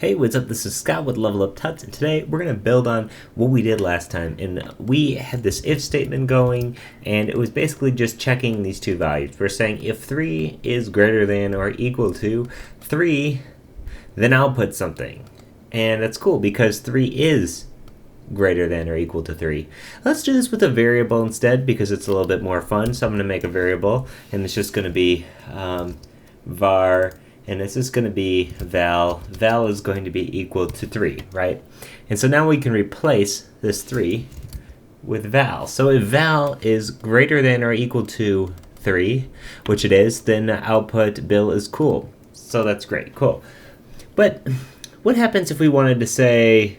Hey, what's up? This is Scott with Level Up Tuts, and today we're going to build on what we did last time. And we had this if statement going, and it was basically just checking these two values. We're saying if 3 is greater than or equal to 3, then output something. And that's cool because 3 is greater than or equal to 3. Let's do this with a variable instead because it's a little bit more fun. So I'm going to make a variable, and it's just going to be var. And this is going to be val. Val is going to be equal to 3, right? And so now we can replace this 3 with val. So if val is greater than or equal to 3, which it is, then output Bill is cool. So that's great, cool. But what happens if we wanted to say,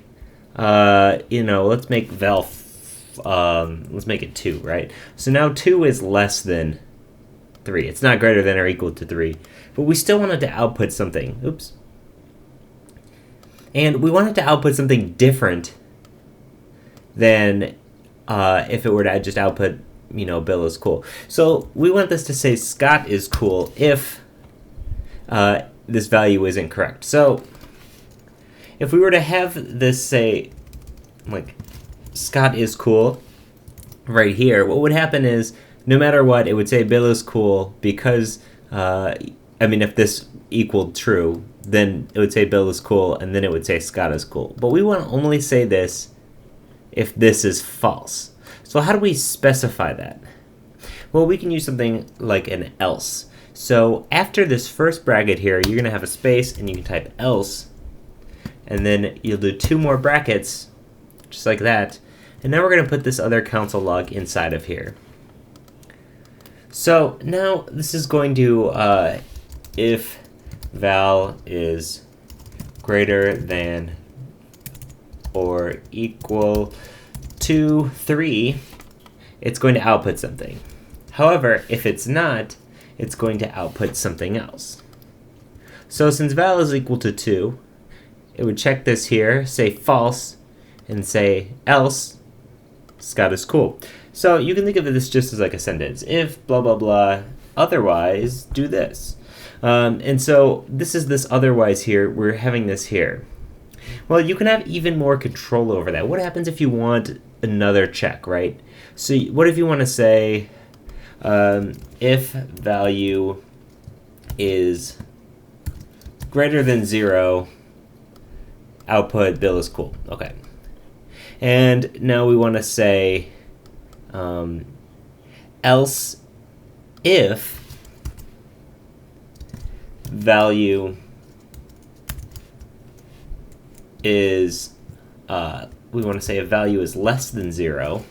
let's make val, let's make it 2, right? So now 2 is less than 3. It's not greater than or equal to 3. But we still wanted to output something. Oops. And we wanted to output something different than if it were to just output, Bill is cool. So we want this to say Scott is cool if this value is incorrect. So if we were to have this say, like, Scott is cool right here, what would happen is no matter what, it would say Bill is cool because if this equaled true, then it would say Bill is cool, and then it would say Scott is cool. But we want to only say this if this is false. So how do we specify that? Well, we can use something like an else. So after this first bracket here, you're going to have a space, and you can type else, and then you'll do 2 more brackets, just like that. And now we're going to put this other console log inside of here. So now this is going to, if val is greater than or equal to 3, it's going to output something. However, if it's not, it's going to output something else. So since val is equal to 2, it would check this here, say false, and say else, Scott is cool. So you can think of this just as like a sentence. If blah, blah, blah, otherwise do this. And so this is this otherwise here. We're having this here. Well, you can have even more control over that. What happens if you want another check, right? So what if you want to say if value is greater than 0, output Bill is cool. Okay. And now we want to say else if value is, we want to say if value is less than 0.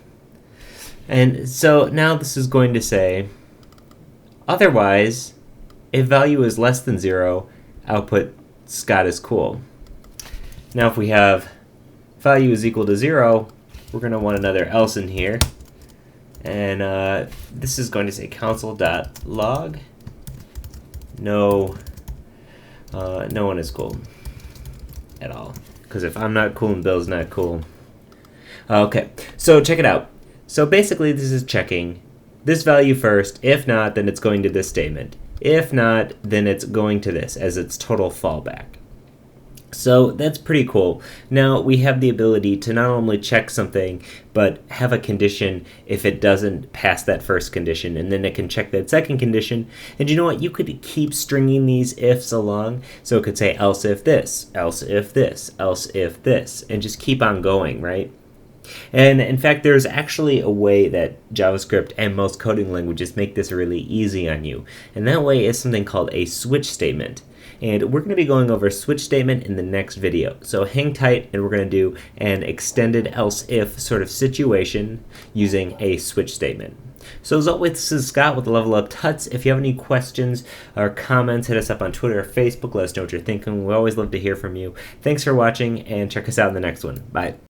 And so now this is going to say, otherwise, if value is less than 0, output Scott is cool. Now if we have value is equal to 0, we're going to want another else in here. And this is going to say console.log. No one is cool at all. Because if I'm not cool and Bill's not cool. Okay, so check it out. So basically this is checking this value first. If not, then it's going to this statement. If not, then it's going to this as its total fallback. So that's pretty cool. Now we have the ability to not only check something, but have a condition if it doesn't pass that first condition, and then it can check that second condition. And you know what? You could keep stringing these ifs along. So it could say else if this, else if this, else if this, and just keep on going, right? And in fact, there's actually a way that JavaScript and most coding languages make this really easy on you. And that way is something called a switch statement. And we're going to be going over switch statement in the next video. So hang tight, and we're going to do an extended else if sort of situation using a switch statement. So as always, this is Scott with Level Up Tuts. If you have any questions or comments, hit us up on Twitter or Facebook. Let us know what you're thinking. We always love to hear from you. Thanks for watching, and check us out in the next one. Bye.